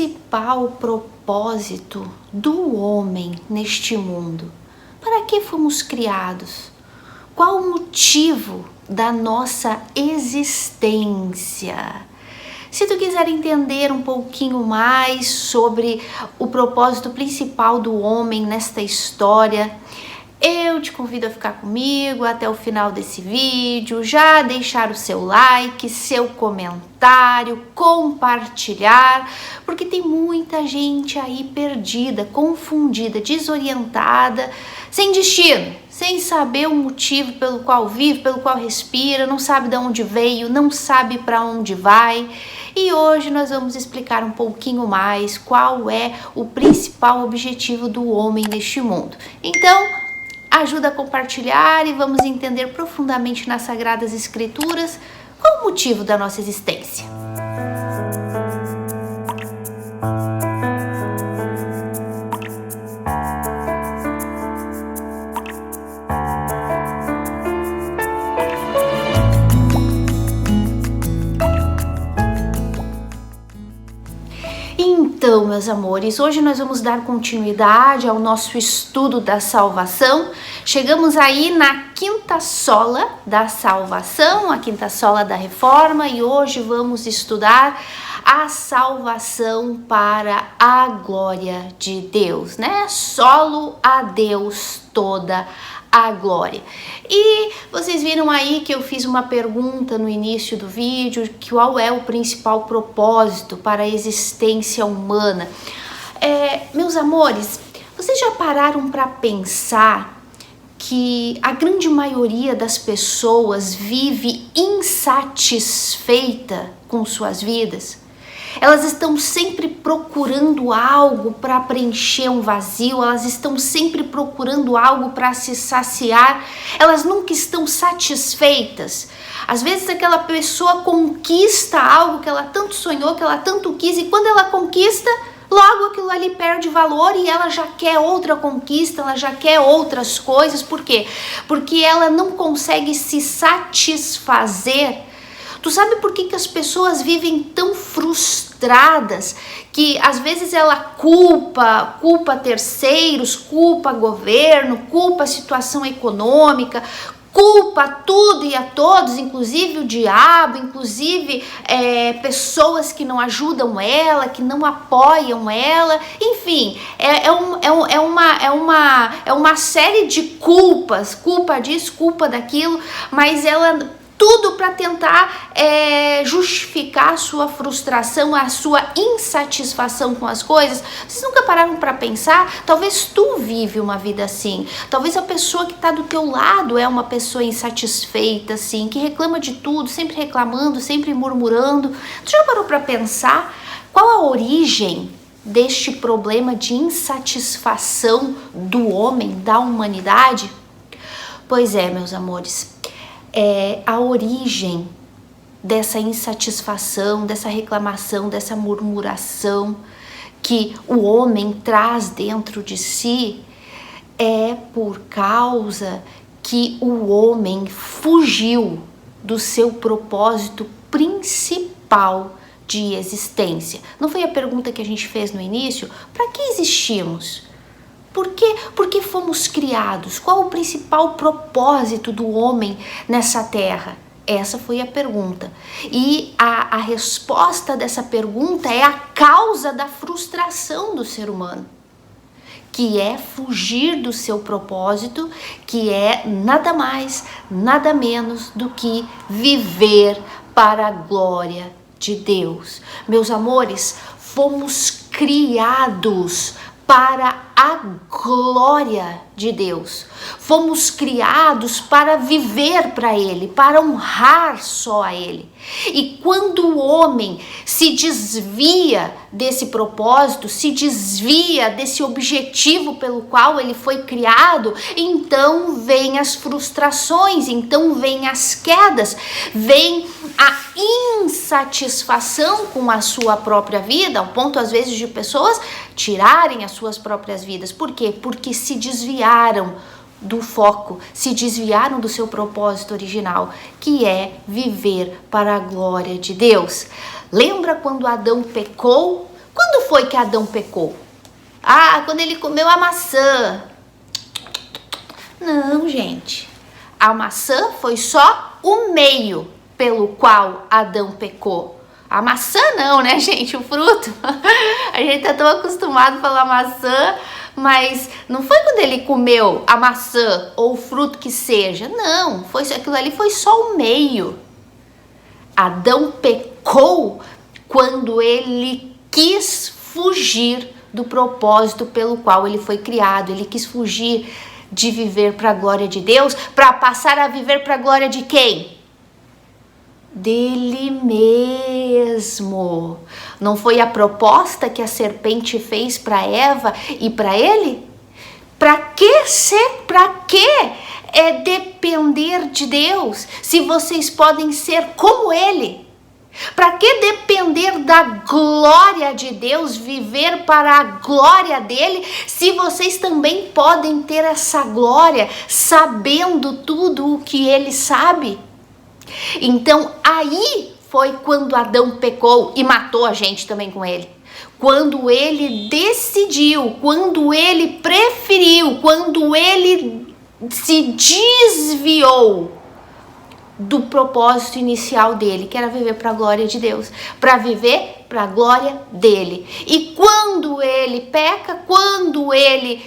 principal propósito do homem neste mundo? Para que fomos criados? Qual o motivo da nossa existência? Se tu quiser entender um pouquinho mais sobre o propósito principal do homem nesta história, eu te convido a ficar comigo até o final desse vídeo, já deixar o seu like, seu comentário, compartilhar, porque tem muita gente aí perdida, confundida, desorientada, sem destino, sem saber o motivo pelo qual vive, pelo qual respira, não sabe de onde veio, não sabe para onde vai. E hoje nós vamos explicar um pouquinho mais qual é o principal objetivo do homem neste mundo. Então, ajuda a compartilhar e vamos entender profundamente nas Sagradas Escrituras qual o motivo da nossa existência. Então, meus amores, hoje nós vamos dar continuidade ao nosso estudo da salvação. Chegamos aí na quinta sola da salvação, a quinta sola da reforma, e hoje vamos estudar a salvação para a glória de Deus, né? Solo a Deus toda a glória. E vocês viram aí que eu fiz uma pergunta no início do vídeo, qual é o principal propósito para a existência humana? Meus amores, vocês já pararam para pensar que a grande maioria das pessoas vive insatisfeita com suas vidas? Elas estão sempre procurando algo para preencher um vazio, elas estão sempre procurando algo para se saciar, elas nunca estão satisfeitas. Às vezes aquela pessoa conquista algo que ela tanto sonhou, que ela tanto quis, e quando ela conquista, logo aquilo ali perde valor e ela já quer outra conquista, ela já quer outras coisas. Por quê? Porque ela não consegue se satisfazer. Tu sabe por que as pessoas vivem tão frustradas, que às vezes ela culpa terceiros, culpa governo, culpa a situação econômica, culpa tudo e a todos, inclusive o diabo, inclusive pessoas que não ajudam ela, que não apoiam ela, enfim, é uma série de culpas, culpa disso, culpa daquilo, mas ela tudo para tentar justificar a sua frustração, a sua insatisfação com as coisas. Vocês nunca pararam para pensar? Talvez tu vive uma vida assim. Talvez a pessoa que está do teu lado é uma pessoa insatisfeita, assim, que reclama de tudo, sempre reclamando, sempre murmurando. Tu já parou para pensar qual a origem deste problema de insatisfação do homem, da humanidade? Pois é, meus amores. A origem dessa insatisfação, dessa reclamação, dessa murmuração que o homem traz dentro de si é por causa que o homem fugiu do seu propósito principal de existência. Não foi a pergunta que a gente fez no início? Para que existimos? Por que fomos criados? Qual o principal propósito do homem nessa terra? Essa foi a pergunta. E a resposta dessa pergunta é a causa da frustração do ser humano, que é fugir do seu propósito, que é nada mais, nada menos do que viver para a glória de Deus. Meus amores, fomos criados para a glória de Deus. Fomos criados para viver para Ele, para honrar só a Ele. E quando o homem se desvia desse propósito, se desvia desse objetivo pelo qual ele foi criado, então vem as frustrações, então vem as quedas, vem a insatisfação com a sua própria vida, ao ponto às vezes de pessoas tirarem as suas próprias vidas. Por quê? Porque se desviaram do foco, se desviaram do seu propósito original, que é viver para a glória de Deus. Lembra quando Adão pecou? Quando foi que Adão pecou? Ah, quando ele comeu a maçã. Não, gente. A maçã foi só o meio pelo qual Adão pecou. A maçã não, né, gente? O fruto. A gente tá tão acostumado a falar maçã, mas não foi quando ele comeu a maçã ou o fruto que seja. Não, aquilo ali foi só o meio. Adão pecou quando ele quis fugir do propósito pelo qual ele foi criado. Ele quis fugir de viver para a glória de Deus, para passar a viver para a glória de quem? Dele mesmo. Não foi a proposta que a serpente fez para Eva e para ele? Para que depender de Deus se vocês podem ser como ele? Para que depender da glória de Deus, viver para a glória dele, se vocês também podem ter essa glória sabendo tudo o que ele sabe? Então aí foi quando Adão pecou e matou a gente também com ele. Quando ele decidiu, quando ele preferiu, quando ele se desviou do propósito inicial dele, que era viver para a glória de Deus, para viver para a glória dele. E quando ele peca, quando ele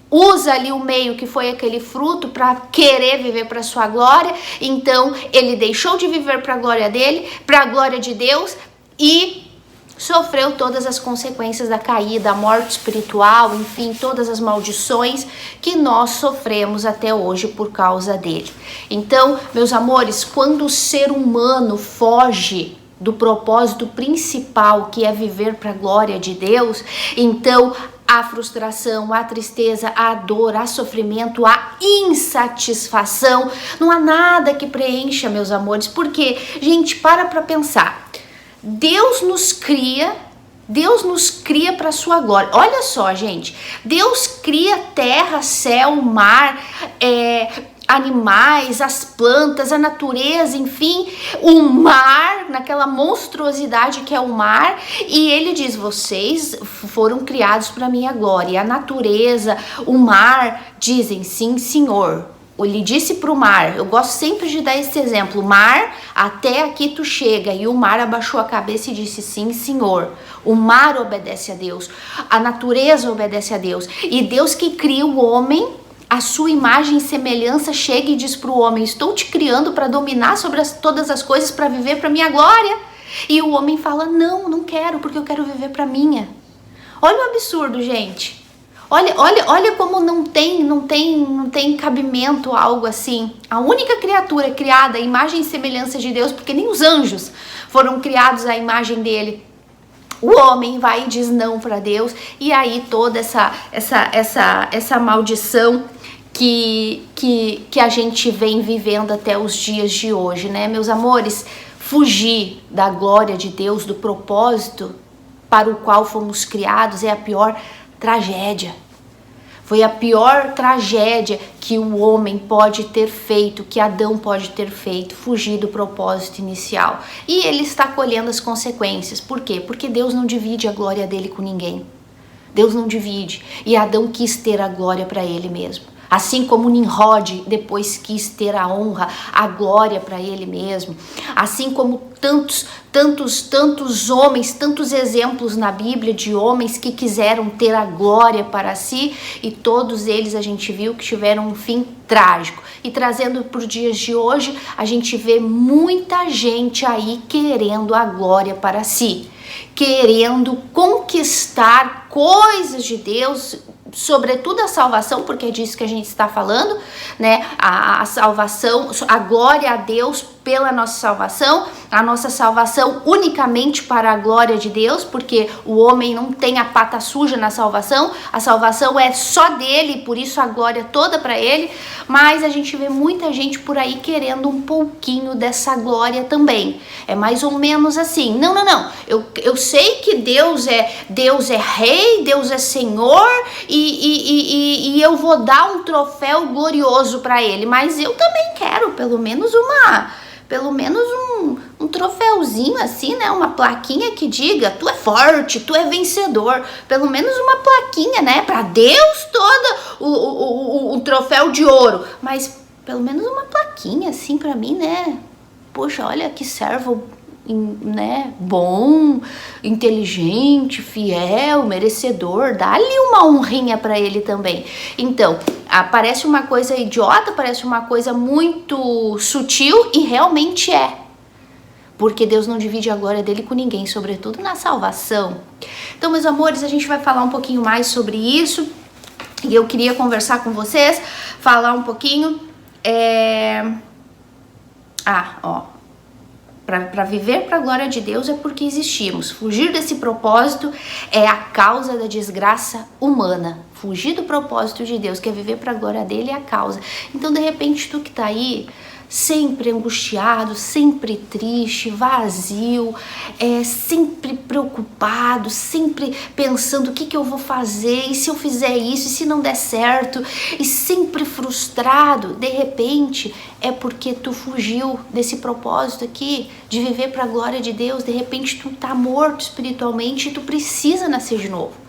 usa ali o meio que foi aquele fruto para querer viver para sua glória, então ele deixou de viver para a glória dele, para a glória de Deus, e sofreu todas as consequências da caída, a morte espiritual, enfim, todas as maldições que nós sofremos até hoje por causa dele. Então, meus amores, quando o ser humano foge do propósito principal, que é viver para a glória de Deus, então a frustração, a tristeza, a dor, a sofrimento, a insatisfação, não há nada que preencha, meus amores, porque, gente, para pensar. Deus nos cria para a sua glória. Olha só, gente, Deus cria terra, céu, mar, animais, as plantas, a natureza, enfim, o mar, naquela monstruosidade que é o mar, e ele diz, vocês foram criados para a minha glória. E a natureza, o mar, dizem, sim, Senhor. Ele disse para o mar, eu gosto sempre de dar esse exemplo, mar, até aqui tu chega, e o mar abaixou a cabeça e disse, sim, Senhor. O mar obedece a Deus, a natureza obedece a Deus, e Deus que cria o homem, a sua imagem e semelhança, chega e diz para o homem, estou te criando para dominar sobre todas as coisas, para viver para minha glória. E o homem fala, não quero, porque eu quero viver para minha. Olha o absurdo, gente. Olha como não tem cabimento algo assim. A única criatura criada à imagem e semelhança de Deus, porque nem os anjos foram criados à imagem dele. O homem vai e diz não para Deus, e aí toda essa maldição que a gente vem vivendo até os dias de hoje, né, meus amores? Fugir da glória de Deus, do propósito para o qual fomos criados, é a pior tragédia. Foi a pior tragédia que o homem pode ter feito, que Adão pode ter feito, fugir do propósito inicial. E ele está colhendo as consequências. Por quê? Porque Deus não divide a glória dele com ninguém. Deus não divide. E Adão quis ter a glória para ele mesmo. Assim como Nimrod depois quis ter a honra, a glória para ele mesmo. Assim como tantos homens, tantos exemplos na Bíblia de homens que quiseram ter a glória para si, e todos eles a gente viu que tiveram um fim trágico. E trazendo para os dias de hoje, a gente vê muita gente aí querendo a glória para si, querendo conquistar coisas de Deus, sobretudo a salvação, porque é disso que a gente está falando, né? A salvação, a glória a Deus pela nossa salvação, a nossa salvação unicamente para a glória de Deus, porque o homem não tem a pata suja na salvação, a salvação é só dele, por isso a glória toda para ele. Mas a gente vê muita gente por aí querendo um pouquinho dessa glória também. É mais ou menos assim, não, eu sei que Deus é rei, Deus é Senhor, e eu vou dar um troféu glorioso para ele, mas eu também quero pelo menos um um troféuzinho assim, né? Uma plaquinha que diga, tu é forte, tu é vencedor. Pelo menos uma plaquinha, né? Para Deus todo o troféu de ouro. Mas pelo menos uma plaquinha assim para mim, né? Poxa, olha que servo, né, bom, inteligente, fiel, merecedor, dá-lhe uma honrinha para ele também. Então, parece uma coisa idiota, parece uma coisa muito sutil e realmente é. Porque Deus não divide a glória dele com ninguém, sobretudo na salvação. Então, meus amores, a gente vai falar um pouquinho mais sobre isso. E eu queria conversar com vocês, falar um pouquinho. Para viver para a glória de Deus é porque existimos. Fugir desse propósito é a causa da desgraça humana. Fugir do propósito de Deus, que é viver para a glória dele, é a causa. Então, de repente, tu que tá aí, sempre angustiado, sempre triste, vazio, sempre preocupado, sempre pensando o que eu vou fazer, e se eu fizer isso, e se não der certo, e sempre frustrado, de repente é porque tu fugiu desse propósito aqui, de viver para a glória de Deus. De repente tu tá morto espiritualmente e tu precisa nascer de novo.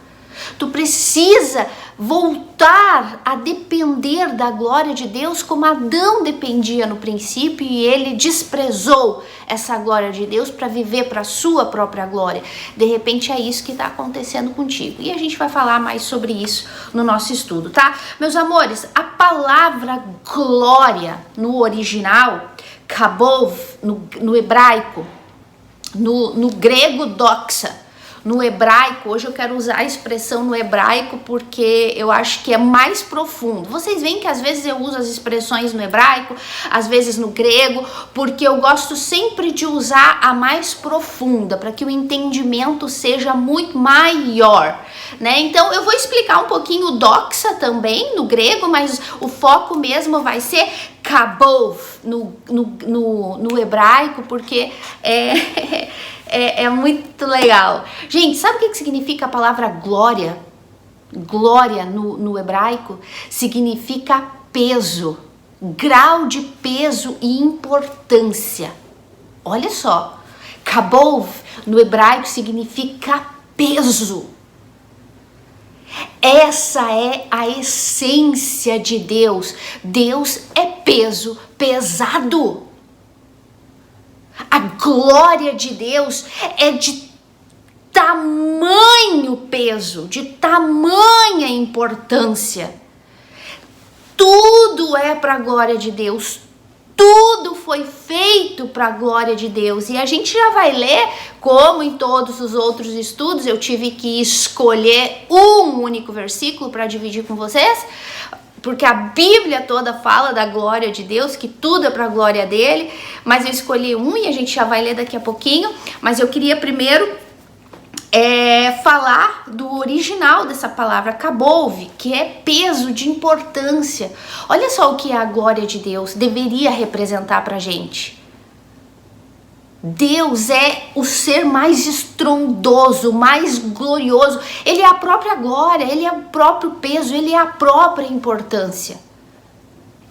Tu precisa voltar a depender da glória de Deus como Adão dependia no princípio, e ele desprezou essa glória de Deus para viver para a sua própria glória. De repente é isso que está acontecendo contigo. E a gente vai falar mais sobre isso no nosso estudo, tá? Meus amores, a palavra glória no original, kabov, no hebraico, no grego doxa, no hebraico, hoje eu quero usar a expressão no hebraico porque eu acho que é mais profundo. Vocês veem que às vezes eu uso as expressões no hebraico, às vezes no grego, porque eu gosto sempre de usar a mais profunda, para que o entendimento seja muito maior, né? Então eu vou explicar um pouquinho o doxa também no grego, mas o foco mesmo vai ser kabov no hebraico, porque é muito legal. Gente, sabe o que significa a palavra glória? Glória no hebraico significa peso, grau de peso e importância. Olha só, kabov no hebraico significa peso. Essa é a essência de Deus. Deus é peso, pesado. A glória de Deus é de tamanho peso, de tamanha importância. Tudo é para a glória de Deus. Tudo foi feito para a glória de Deus. E a gente já vai ler, como em todos os outros estudos, eu tive que escolher um único versículo para dividir com vocês, porque a Bíblia toda fala da glória de Deus, que tudo é para a glória dele, mas eu escolhi um e a gente já vai ler daqui a pouquinho. Mas eu queria primeiro falar do original dessa palavra, kabov, que é peso, de importância. Olha só o que a glória de Deus deveria representar pra gente. Deus é o ser mais estrondoso, mais glorioso. Ele é a própria glória, ele é o próprio peso, ele é a própria importância.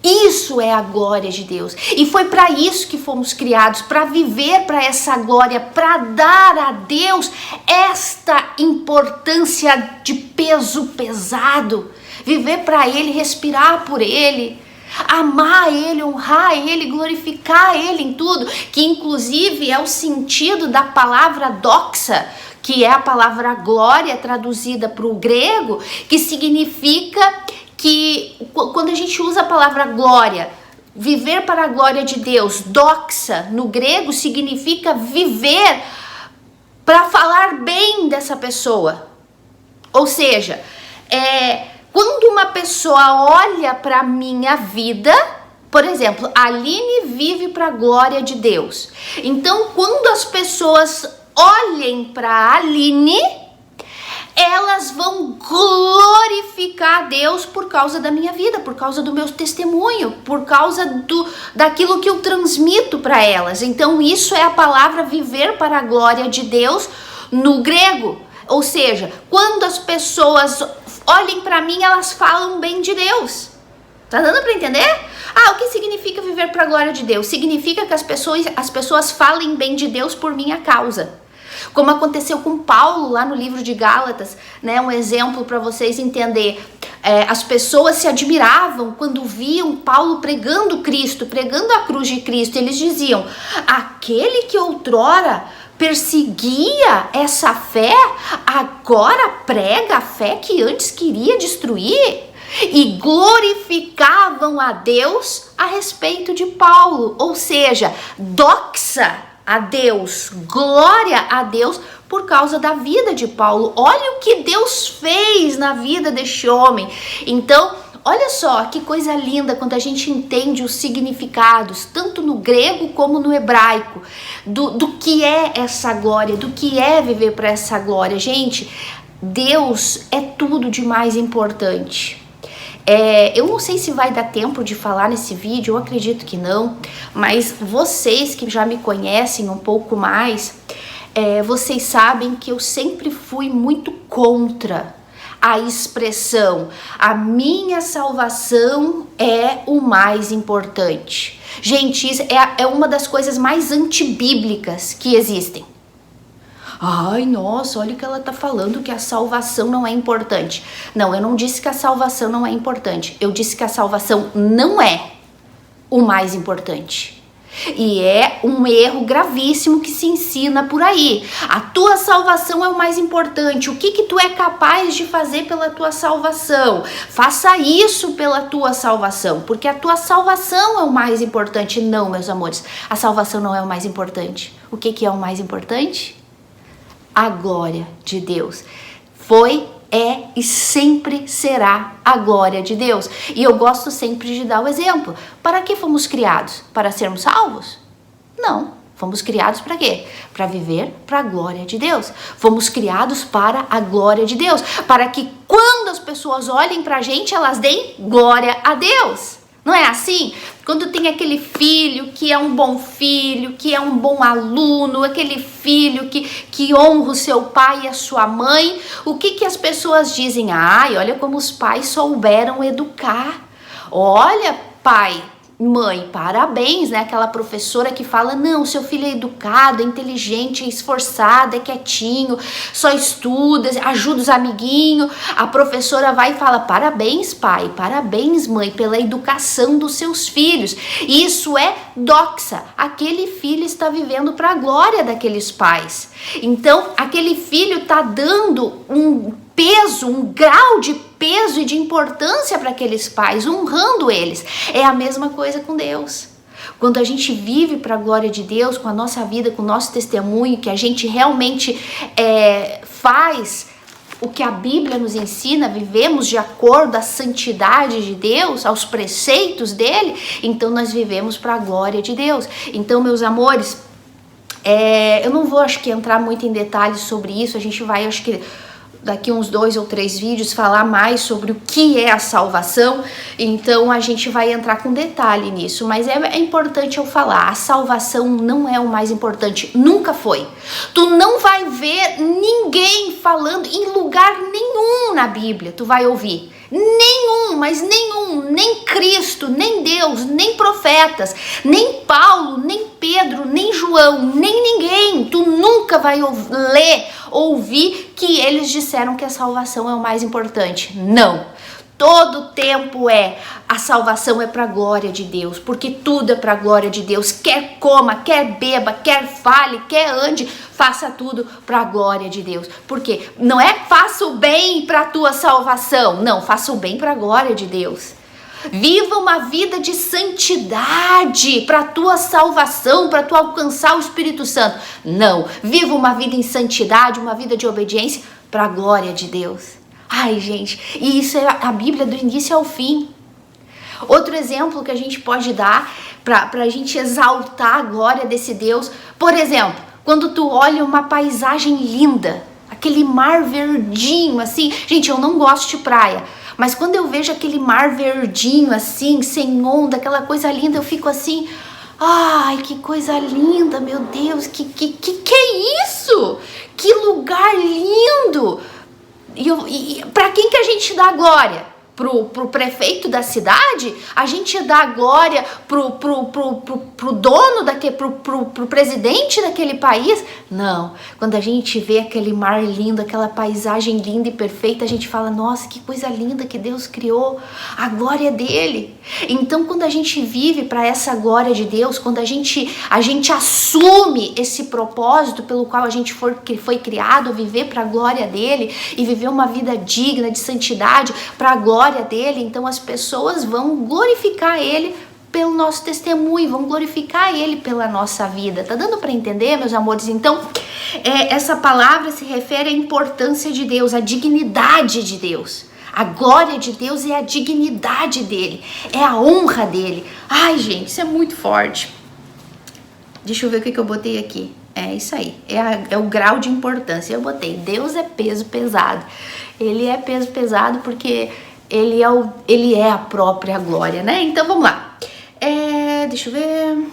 Isso é a glória de Deus. E foi para isso que fomos criados, para viver para essa glória, para dar a Deus esta importância de peso pesado. Viver para Ele, respirar por Ele, amar Ele, honrar Ele, glorificar Ele em tudo, que inclusive é o sentido da palavra doxa, que é a palavra glória traduzida para o grego, que significa que quando a gente usa a palavra glória, viver para a glória de Deus, doxa, no grego significa viver para falar bem dessa pessoa. Ou seja, quando uma pessoa olha para a minha vida, por exemplo, a Aline vive para a glória de Deus. Então, quando as pessoas olhem para a Aline, elas vão glorificar a Deus por causa da minha vida, por causa do meu testemunho, por causa daquilo que eu transmito para elas. Então isso é a palavra viver para a glória de Deus no grego. Ou seja, quando as pessoas olhem para mim, elas falam bem de Deus. Tá dando para entender? O que significa viver para a glória de Deus? Significa que as pessoas falem bem de Deus por minha causa. Como aconteceu com Paulo lá no livro de Gálatas, né? Um exemplo para vocês entenderem. As pessoas se admiravam quando viam Paulo pregando Cristo, pregando a cruz de Cristo. Eles diziam, aquele que outrora perseguia essa fé, agora prega a fé que antes queria destruir. E glorificavam a Deus a respeito de Paulo, ou seja, doxa a Deus, glória a Deus por causa da vida de Paulo. Olha o que Deus fez na vida deste homem. Então, olha só que coisa linda quando a gente entende os significados, tanto no grego como no hebraico, do que é essa glória, do que é viver para essa glória. Gente, Deus é tudo de mais importante. Eu não sei se vai dar tempo de falar nesse vídeo, eu acredito que não, mas vocês que já me conhecem um pouco mais, vocês sabem que eu sempre fui muito contra a expressão a minha salvação é o mais importante. Gente, isso é uma das coisas mais antibíblicas que existem. Ai, nossa, olha o que ela tá falando, que a salvação não é importante. Não, eu não disse que a salvação não é importante. Eu disse que a salvação não é o mais importante. E é um erro gravíssimo que se ensina por aí. A tua salvação é o mais importante. O que tu é capaz de fazer pela tua salvação? Faça isso pela tua salvação, porque a tua salvação é o mais importante. Não, meus amores, a salvação não é o mais importante. O que é o mais importante? A glória de Deus. Foi, é e sempre será a glória de Deus. E eu gosto sempre de dar o exemplo. Para que fomos criados? Para sermos salvos? Não. Fomos criados para quê? Para viver para a glória de Deus. Fomos criados para a glória de Deus. Para que quando as pessoas olhem para a gente, elas deem glória a Deus. Não é assim? Quando tem aquele filho que é um bom filho, que é um bom aluno, aquele filho que honra o seu pai e a sua mãe, o que as pessoas dizem? Ai, olha como os pais souberam educar. Olha, pai, mãe, parabéns, né? Aquela professora que fala, não, seu filho é educado, é inteligente, é esforçado, é quietinho, só estuda, ajuda os amiguinhos. A professora vai e fala, parabéns, pai, parabéns, mãe, pela educação dos seus filhos. Isso é doxa. Aquele filho está vivendo para a glória daqueles pais. Então, aquele filho está dando um peso, um grau de peso e de importância para aqueles pais, honrando eles. É a mesma coisa com Deus. Quando a gente vive para a glória de Deus, com a nossa vida, com o nosso testemunho, que a gente realmente faz o que a Bíblia nos ensina, vivemos de acordo à santidade de Deus, aos preceitos dele, então nós vivemos para a glória de Deus. Então, meus amores, eu não vou, acho que, entrar muito em detalhes sobre isso. A gente vai, acho que daqui uns 2 ou 3 vídeos falar mais sobre o que é a salvação, então a gente vai entrar com detalhe nisso, mas é importante eu falar, a salvação não é o mais importante, nunca foi. Tu não vai ver ninguém falando em lugar nenhum na Bíblia, tu vai ouvir. Nenhum, mas nenhum, nem Cristo, nem Deus, nem profetas, nem Paulo, nem Pedro, nem João, nem ninguém. Tu nunca vai ouvir que eles disseram que a salvação é o mais importante. Não. Todo tempo a salvação é para a glória de Deus, porque tudo é para a glória de Deus. Quer coma, quer beba, quer fale, quer ande, faça tudo para a glória de Deus. Porque não é faça o bem para a tua salvação, não, faça o bem para a glória de Deus. Viva uma vida de santidade para a tua salvação, para tu alcançar o Espírito Santo. Não, viva uma vida em santidade, uma vida de obediência para a glória de Deus. Ai, gente, e isso é a Bíblia do início ao fim. Outro exemplo que a gente pode dar para a gente exaltar a glória desse Deus, por exemplo, quando tu olha uma paisagem linda, aquele mar verdinho assim, gente, eu não gosto de praia, mas quando eu vejo aquele mar verdinho assim, sem onda, aquela coisa linda, eu fico assim, ai, que coisa linda, meu Deus, que é isso? Que lugar lindo! E para quem que a gente dá glória? pro prefeito da cidade, a gente dá glória pro dono pro presidente daquele país. Não, quando a gente vê aquele mar lindo, aquela paisagem linda e perfeita, a gente fala, nossa, que coisa linda que Deus criou, a glória dele. Então, quando a gente vive para essa glória de Deus, quando a gente assume esse propósito pelo qual a gente foi criado a viver para a glória dele e viver uma vida digna de santidade para a glória dele, então as pessoas vão glorificar ele pelo nosso testemunho, vão glorificar ele pela nossa vida. Tá dando para entender, meus amores? Então, essa palavra se refere à importância de Deus, à dignidade de Deus. A glória de Deus é a dignidade dele, é a honra dele. Ai, gente, isso é muito forte. Deixa eu ver o que eu botei aqui. É isso aí, é o grau de importância. Eu botei, Deus é peso pesado. Ele é peso pesado porque ele é a própria glória, né? Então vamos lá. Deixa eu ver.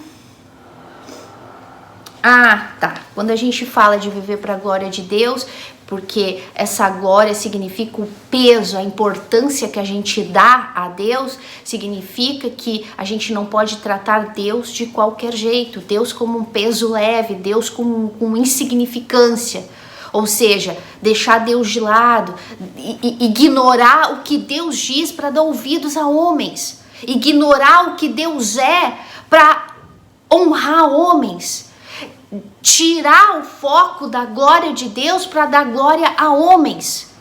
Ah, tá. Quando a gente fala de viver para a glória de Deus, porque essa glória significa o peso, a importância que a gente dá a Deus, significa que a gente não pode tratar Deus de qualquer jeito, Deus como um peso leve, Deus com insignificância. Ou seja, deixar Deus de lado, ignorar o que Deus diz para dar ouvidos a homens, ignorar o que Deus é para honrar homens, tirar o foco da glória de Deus para dar glória a homens,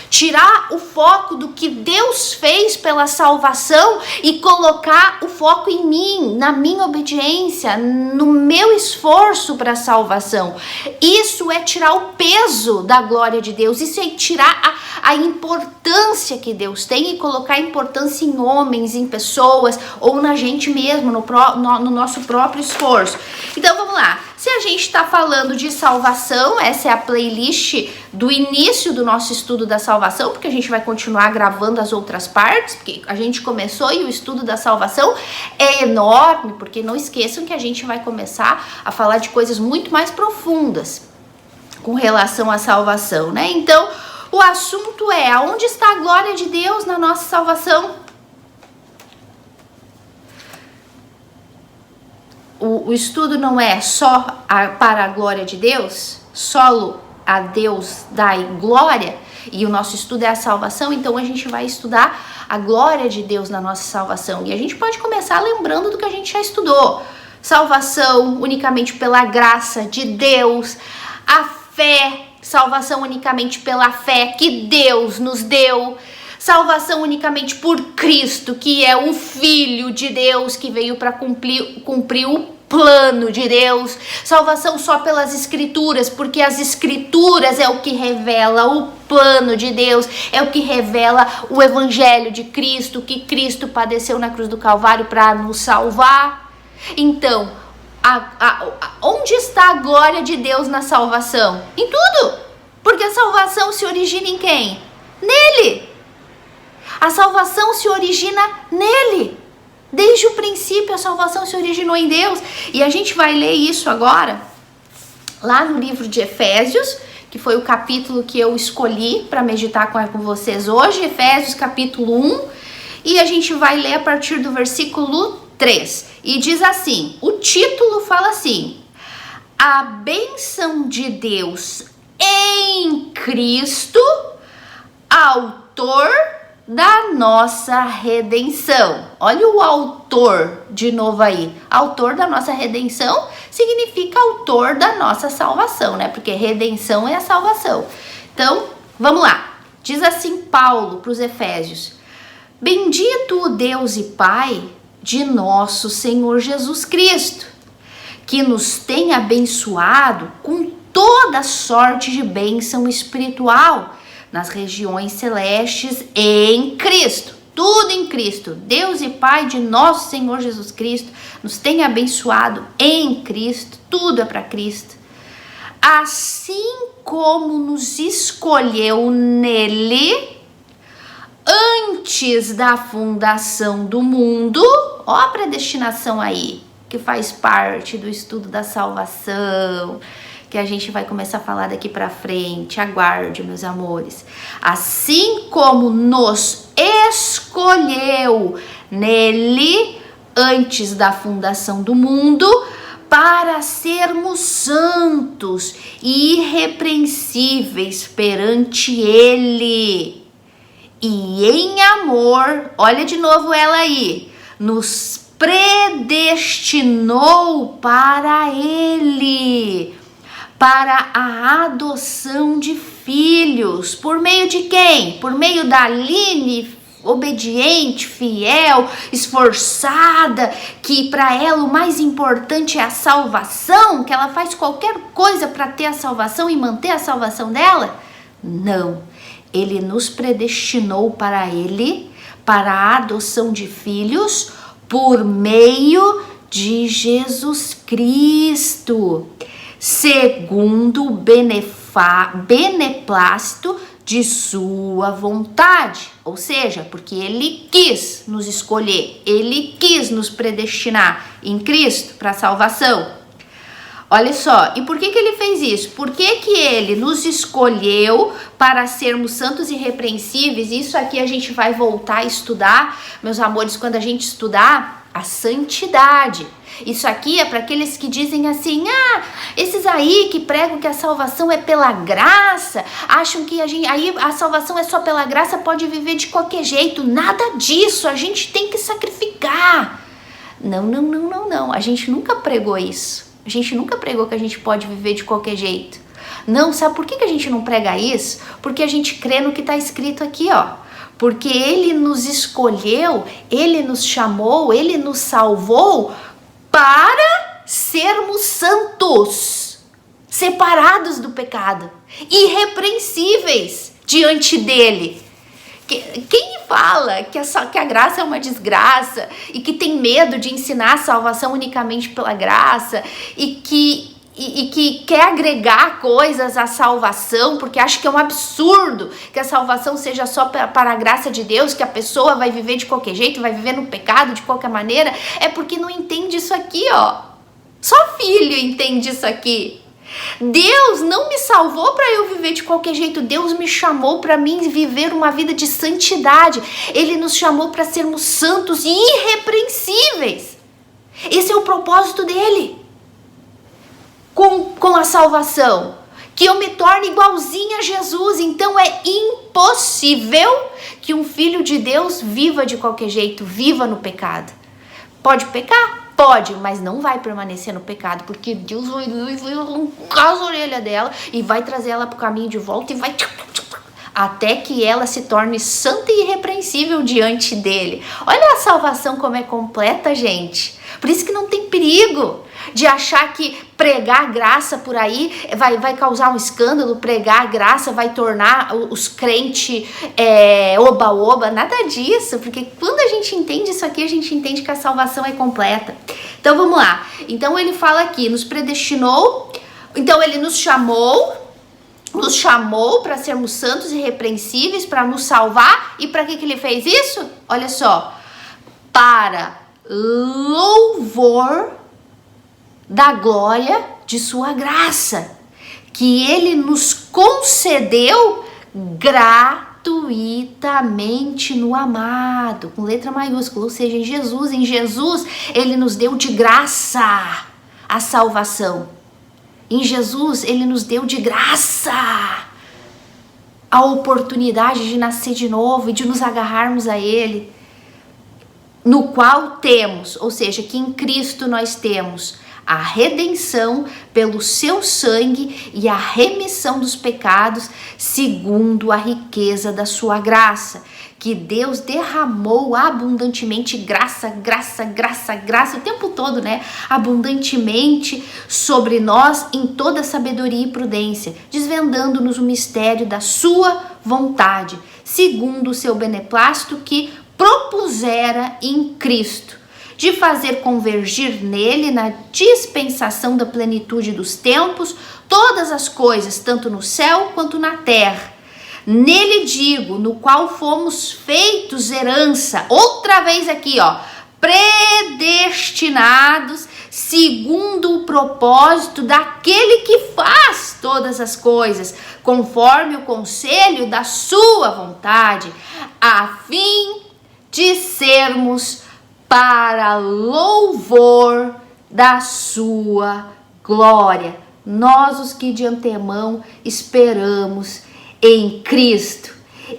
tirar o foco do que Deus fez pela salvação e colocar o foco em mim, na minha obediência, no meu esforço para a salvação. Isso é tirar o peso da glória de Deus, isso é tirar a importância que Deus tem e colocar a importância em homens, em pessoas ou na gente mesmo, no nosso próprio esforço. Então vamos lá. Se a gente está falando de salvação, essa é a playlist do início do nosso estudo da salvação, porque a gente vai continuar gravando as outras partes, porque a gente começou e o estudo da salvação é enorme, porque não esqueçam que a gente vai começar a falar de coisas muito mais profundas com relação à salvação, né? Então, o assunto é, aonde está a glória de Deus na nossa salvação? O estudo não é só para a glória de Deus, solo a Deus dai glória, e o nosso estudo é a salvação, então a gente vai estudar a glória de Deus na nossa salvação. E a gente pode começar lembrando do que a gente já estudou. Salvação unicamente pela graça de Deus, a fé, salvação unicamente pela fé que Deus nos deu, salvação unicamente por Cristo, que é o Filho de Deus, que veio para cumprir o plano de Deus. Salvação só pelas Escrituras, porque as Escrituras é o que revela o plano de Deus, é o que revela o Evangelho de Cristo, que Cristo padeceu na cruz do Calvário para nos salvar. Então, onde está a glória de Deus na salvação? Em tudo, porque a salvação se origina em quem? Nele. A salvação se origina nele. Desde o princípio a salvação se originou em Deus. E a gente vai ler isso agora, lá no livro de Efésios, que foi o capítulo que eu escolhi para meditar com vocês hoje, Efésios capítulo 1, e a gente vai ler a partir do versículo 3. E diz assim, o título fala assim, a bênção de Deus em Cristo, autor da nossa redenção. Olha o autor de novo aí. Autor da nossa redenção significa autor da nossa salvação, né? Porque redenção é a salvação. Então, vamos lá. Diz assim Paulo para os Efésios: bendito o Deus e Pai de nosso Senhor Jesus Cristo, que nos tem abençoado com toda sorte de bênção espiritual nas regiões celestes em Cristo. Tudo em Cristo. Deus e Pai de nosso Senhor Jesus Cristo nos tem abençoado em Cristo. Tudo é para Cristo. Assim como nos escolheu nele antes da fundação do mundo. Ó a predestinação aí, que faz parte do estudo da salvação, que a gente vai começar a falar daqui pra frente. Aguarde, meus amores. Assim como nos escolheu nele antes da fundação do mundo, para sermos santos e irrepreensíveis perante ele. E em amor, olha de novo ela aí, nos predestinou para ele, para a adoção de filhos. Por meio de quem? Por meio da Aline, obediente, fiel, esforçada, que para ela o mais importante é a salvação, que ela faz qualquer coisa para ter a salvação e manter a salvação dela? Não, ele nos predestinou para ele, para a adoção de filhos, por meio de Jesus Cristo, segundo o beneplácito de sua vontade, ou seja, porque ele quis nos escolher, ele quis nos predestinar em Cristo para a salvação. Olha só, e por que ele fez isso? Por que ele nos escolheu para sermos santos e irrepreensíveis? Isso aqui a gente vai voltar a estudar, meus amores, quando a gente estudar a santidade. Isso aqui é para aqueles que dizem assim, esses aí que pregam que a salvação é pela graça, acham que aí a salvação é só pela graça, pode viver de qualquer jeito. Nada disso, a gente tem que sacrificar. Não, a gente nunca pregou isso. A gente nunca pregou que a gente pode viver de qualquer jeito. Não, sabe por que a gente não prega isso? Porque a gente crê no que está escrito aqui, ó. Porque ele nos escolheu, ele nos chamou, ele nos salvou para sermos santos, separados do pecado, irrepreensíveis diante dele. Quem fala que a graça é uma desgraça e que tem medo de ensinar a salvação unicamente pela graça e que quer agregar coisas à salvação porque acha que é um absurdo que a salvação seja só para a graça de Deus, que a pessoa vai viver de qualquer jeito, vai viver no pecado de qualquer maneira, é porque não entende isso aqui, ó. Só filho entende isso aqui. Deus não me salvou para eu viver de qualquer jeito. Deus me chamou para mim viver uma vida de santidade. Ele nos chamou para sermos santos e irrepreensíveis. Esse é o propósito dele com a salvação, que eu me torne igualzinha a Jesus. Então é impossível que um filho de Deus viva de qualquer jeito, viva no pecado. Pode pecar? Pode, mas não vai permanecer no pecado, porque Deus vai arrancar as orelhas dela e vai trazer ela para o caminho de volta e vai até que ela se torne santa e irrepreensível diante dele. Olha a salvação como é completa, gente. Por isso que não tem perigo de achar que pregar graça por aí vai causar um escândalo, pregar graça vai tornar os crentes oba-oba, nada disso, porque quando a gente entende isso aqui, a gente entende que a salvação é completa. Então vamos lá, então ele fala aqui, nos predestinou, então ele nos chamou para sermos santos e irrepreensíveis, para nos salvar, e para que ele fez isso? Olha só, para louvor da glória de sua graça, que ele nos concedeu gratuitamente no amado, com letra maiúscula, ou seja, em Jesus ele nos deu de graça a salvação. Em Jesus ele nos deu de graça a oportunidade de nascer de novo e de nos agarrarmos a ele, no qual temos, ou seja, que em Cristo nós temos a redenção pelo seu sangue e a remissão dos pecados segundo a riqueza da sua graça, que Deus derramou abundantemente, graça o tempo todo, né? Abundantemente sobre nós em toda sabedoria e prudência, desvendando-nos o mistério da sua vontade, segundo o seu beneplácito que propusera em Cristo, de fazer convergir nele, na dispensação da plenitude dos tempos, todas as coisas, tanto no céu quanto na terra. Nele digo, no qual fomos feitos herança, outra vez aqui, ó, predestinados segundo o propósito daquele que faz todas as coisas, conforme o conselho da sua vontade, a fim de sermos para louvor da sua glória. Nós os que de antemão esperamos em Cristo,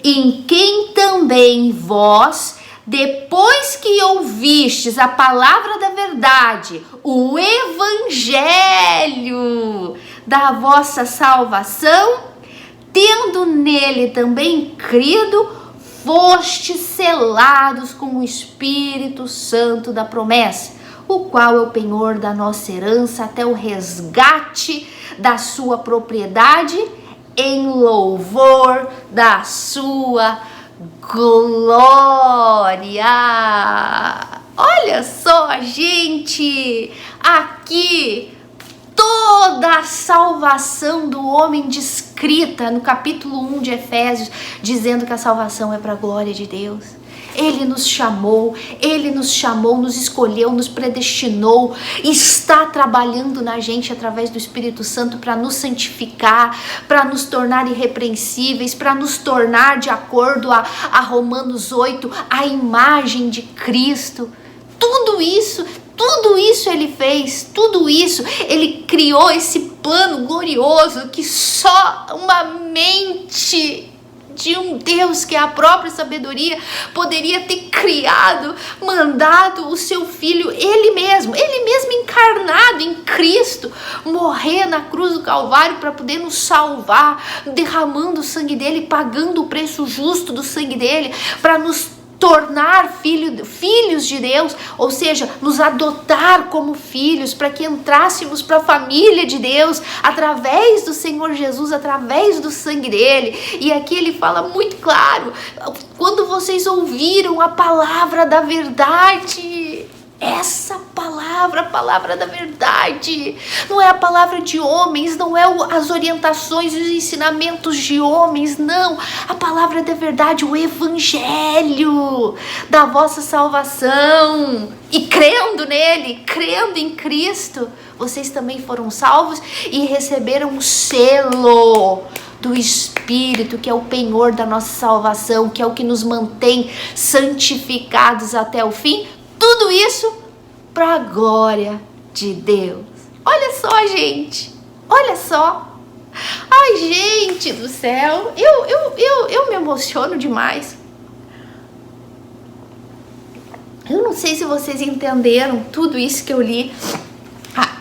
em quem também vós, depois que ouvistes a palavra da verdade, o evangelho da vossa salvação, tendo nele também crido, fostes selados com o Espírito Santo da promessa, o qual é o penhor da nossa herança até o resgate da sua propriedade, em louvor da sua glória. Olha só, gente, aqui toda a salvação do homem descrita no capítulo 1 de Efésios, dizendo que a salvação é para a glória de Deus. Ele nos chamou, nos escolheu, nos predestinou, está trabalhando na gente através do Espírito Santo para nos santificar, para nos tornar irrepreensíveis, para nos tornar, de acordo a Romanos 8, a imagem de Cristo. Tudo isso ele fez, tudo isso, ele criou esse plano glorioso que só uma mente de um Deus que é a própria sabedoria poderia ter criado, mandado o seu filho, ele mesmo encarnado em Cristo, morrer na cruz do Calvário para poder nos salvar, derramando o sangue dele, pagando o preço justo do sangue dele, para nos tornar filhos de Deus, ou seja, nos adotar como filhos, para que entrássemos para a família de Deus, através do Senhor Jesus, através do sangue dele. E aqui ele fala muito claro, quando vocês ouviram a palavra da verdade, essa palavra, a palavra da verdade, não é a palavra de homens, não é as orientações e os ensinamentos de homens, não, a palavra da verdade, o evangelho da vossa salvação, e crendo nele, crendo em Cristo, vocês também foram salvos e receberam o selo do Espírito, que é o penhor da nossa salvação, que é o que nos mantém santificados até o fim. Tudo isso para a glória de Deus. Olha só, gente. Olha só. Ai, gente do céu. Eu me emociono demais. Eu não sei se vocês entenderam tudo isso que eu li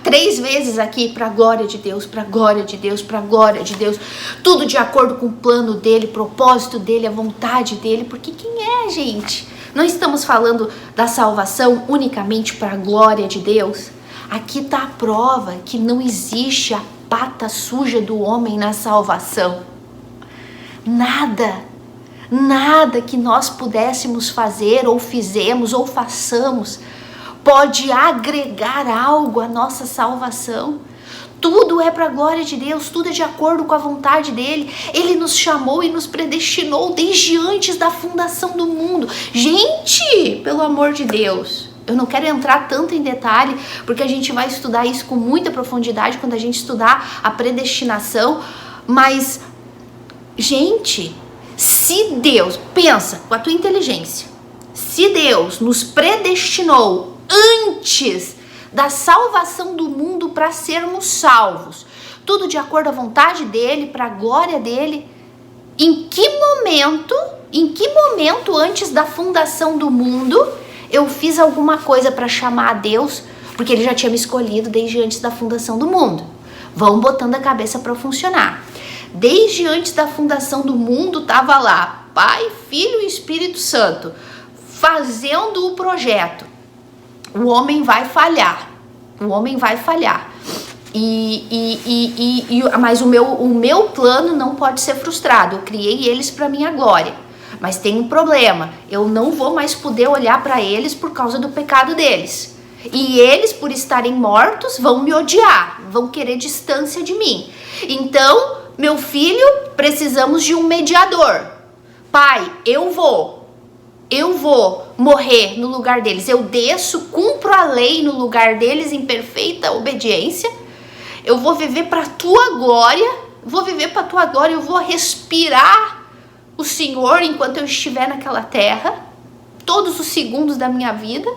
3 vezes aqui, para a glória de Deus, para a glória de Deus, para a glória de Deus. Tudo de acordo com o plano dele, propósito dele, a vontade dele. Porque quem é, gente? Não estamos falando da salvação unicamente para a glória de Deus. Aqui está a prova que não existe a pata suja do homem na salvação. Nada que nós pudéssemos fazer ou fizemos ou façamos pode agregar algo à nossa salvação. Tudo é para a glória de Deus, tudo é de acordo com a vontade dele. Ele nos chamou e nos predestinou desde antes da fundação do mundo. Gente, pelo amor de Deus, eu não quero entrar tanto em detalhe, porque a gente vai estudar isso com muita profundidade quando a gente estudar a predestinação. Mas, gente, se Deus, pensa com a tua inteligência, se Deus nos predestinou antes da salvação do mundo para sermos salvos, tudo de acordo à vontade dele, para a glória dele, em que momento antes da fundação do mundo eu fiz alguma coisa para chamar a Deus, porque ele já tinha me escolhido desde antes da fundação do mundo? Vão botando a cabeça para funcionar. Desde antes da fundação do mundo estava lá Pai, Filho e Espírito Santo fazendo o projeto. O homem vai falhar, mas o meu plano não pode ser frustrado. Eu criei eles para minha glória, mas tem um problema, eu não vou mais poder olhar para eles por causa do pecado deles, e eles, por estarem mortos, vão me odiar, vão querer distância de mim. Então, meu filho, precisamos de um mediador. Pai, eu vou morrer no lugar deles. Eu desço, cumpro a lei no lugar deles em perfeita obediência. Eu vou viver para a tua glória, eu vou respirar o Senhor enquanto eu estiver naquela terra, todos os segundos da minha vida.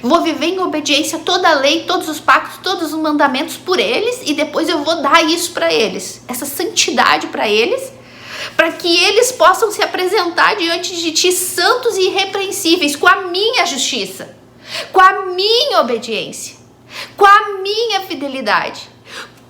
Vou viver em obediência a toda a lei, todos os pactos, todos os mandamentos por eles, e depois eu vou dar isso para eles, essa santidade para eles, para que eles possam se apresentar diante de ti santos e irrepreensíveis, com a minha justiça, com a minha obediência, com a minha fidelidade,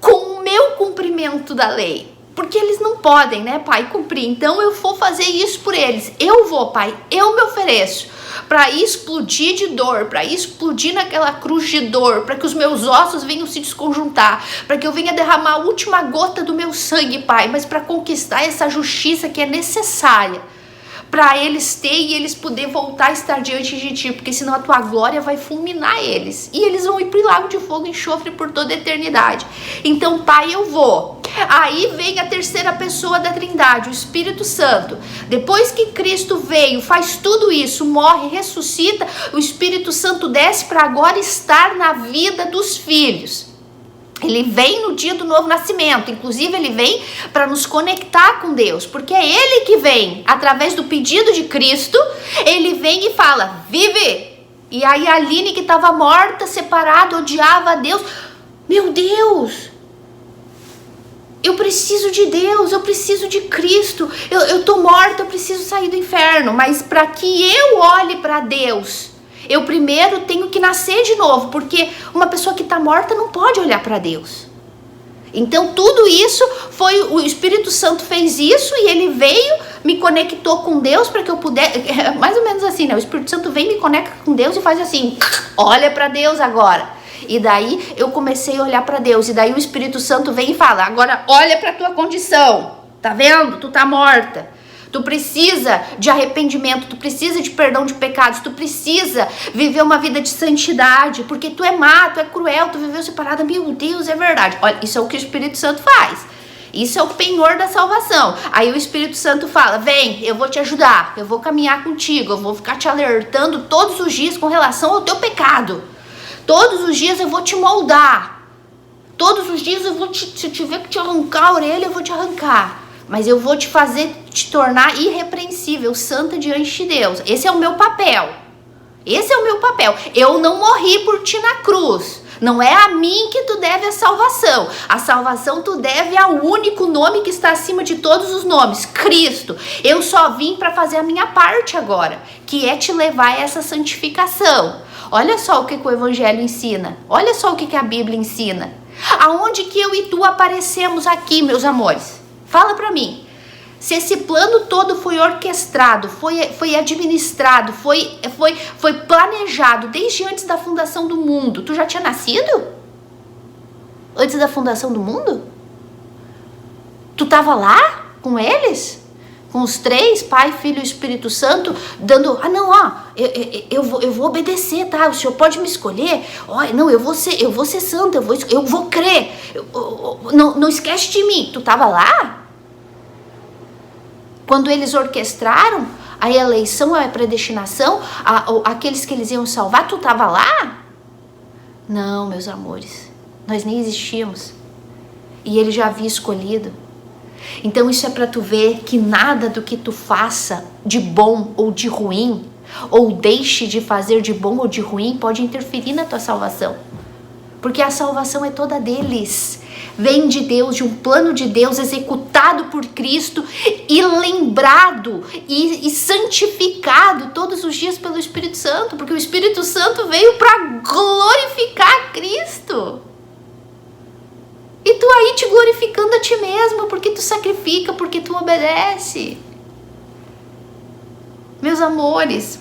com o meu cumprimento da lei. Porque eles não podem, né, Pai, cumprir. Então eu vou fazer isso por eles. Eu vou, Pai, eu me ofereço para explodir de dor, para explodir naquela cruz de dor, para que os meus ossos venham se desconjuntar, para que eu venha derramar a última gota do meu sangue, Pai, mas para conquistar essa justiça que é necessária para eles terem e eles poder voltar a estar diante de ti, porque senão a tua glória vai fulminar eles, e eles vão ir para o lago de fogo e enxofre por toda a eternidade. Então, Pai, eu vou. Aí vem a terceira pessoa da Trindade, o Espírito Santo. Depois que Cristo veio, faz tudo isso, morre, ressuscita, o Espírito Santo desce para agora estar na vida dos filhos. Ele vem no dia do novo nascimento, inclusive ele vem para nos conectar com Deus, porque é ele que vem, através do pedido de Cristo, ele vem e fala, vive. E aí a Aline, que estava morta, separada, odiava a Deus, meu Deus, eu preciso de Deus, eu preciso de Cristo, eu tô morta, eu preciso sair do inferno, mas para que eu olhe para Deus, eu primeiro tenho que nascer de novo, porque uma pessoa que está morta não pode olhar para Deus. Então tudo isso foi, o Espírito Santo fez isso e ele veio, me conectou com Deus para que eu pudesse, mais ou menos assim, né? O Espírito Santo vem, me conecta com Deus e faz assim, olha para Deus agora. E daí eu comecei a olhar para Deus, e daí o Espírito Santo vem e fala, agora olha para tua condição, tá vendo? Tu tá morta. Tu precisa de arrependimento, tu precisa de perdão de pecados, tu precisa viver uma vida de santidade, porque tu é má, tu é cruel, tu viveu separada. Meu Deus, é verdade. Olha, isso é o que o Espírito Santo faz. Isso é o penhor da salvação. Aí o Espírito Santo fala, vem, eu vou te ajudar, eu vou caminhar contigo, eu vou ficar te alertando todos os dias com relação ao teu pecado. Todos os dias eu vou te moldar. Todos os dias eu vou se eu tiver que te arrancar a orelha, eu vou te arrancar. Mas eu vou te fazer, te tornar irrepreensível, santa diante de Deus. Esse é o meu papel. Esse é o meu papel. Eu não morri por ti na cruz. Não é a mim que tu deve a salvação. A salvação tu deve ao único nome que está acima de todos os nomes, Cristo. Eu só vim para fazer a minha parte agora, que é te levar a essa santificação. Olha só o que o Evangelho ensina. Olha só o que a Bíblia ensina. Aonde que eu e tu aparecemos aqui, meus amores? Fala pra mim, se esse plano todo foi orquestrado, foi administrado, foi planejado desde antes da fundação do mundo, tu já tinha nascido? Antes da fundação do mundo? Tu tava lá com eles? Com os três, Pai, Filho e Espírito Santo, dando, eu vou obedecer, tá? O Senhor pode me escolher? Não, eu vou ser santo, eu vou crer. Não esquece de mim. Tu tava lá? Quando eles orquestraram a eleição, a predestinação, aqueles que eles iam salvar, tu tava lá? Não, meus amores, nós nem existíamos. E ele já havia escolhido. Então isso é para tu ver que nada do que tu faça de bom ou de ruim, ou deixe de fazer de bom ou de ruim, pode interferir na tua salvação. Porque a salvação é toda deles. Vem de Deus, de um plano de Deus executado por Cristo e lembrado e santificado todos os dias pelo Espírito Santo. Porque o Espírito Santo veio para glorificar Cristo. E tu aí te glorificando a ti mesmo, porque tu sacrifica, porque tu obedece. Meus amores,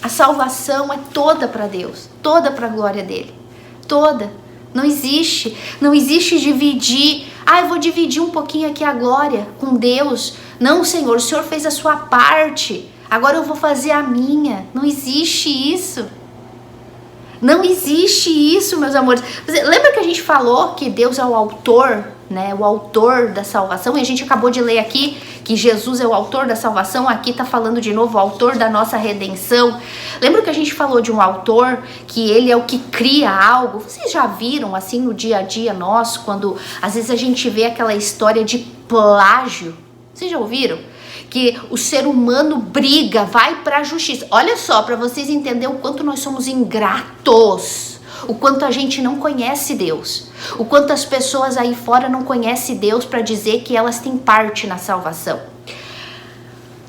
a salvação é toda para Deus, toda para a glória dele, toda. Não existe dividir, eu vou dividir um pouquinho aqui a glória com Deus. Não, Senhor, o Senhor fez a sua parte, agora eu vou fazer a minha. Não existe isso. Não existe isso, meus amores. Lembra que a gente falou que Deus é o autor né? O autor da salvação. E a gente acabou de ler aqui que Jesus é o autor da salvação. Aqui tá falando de novo o autor da nossa redenção. Lembra que a gente falou de um autor que ele é o que cria algo? Vocês já viram assim no dia a dia nosso, quando às vezes a gente vê aquela história de plágio? Vocês já ouviram? Que o ser humano briga, vai para a justiça. Olha só, para vocês entenderem o quanto nós somos ingratos, o quanto a gente não conhece Deus, o quanto as pessoas aí fora não conhecem Deus para dizer que elas têm parte na salvação.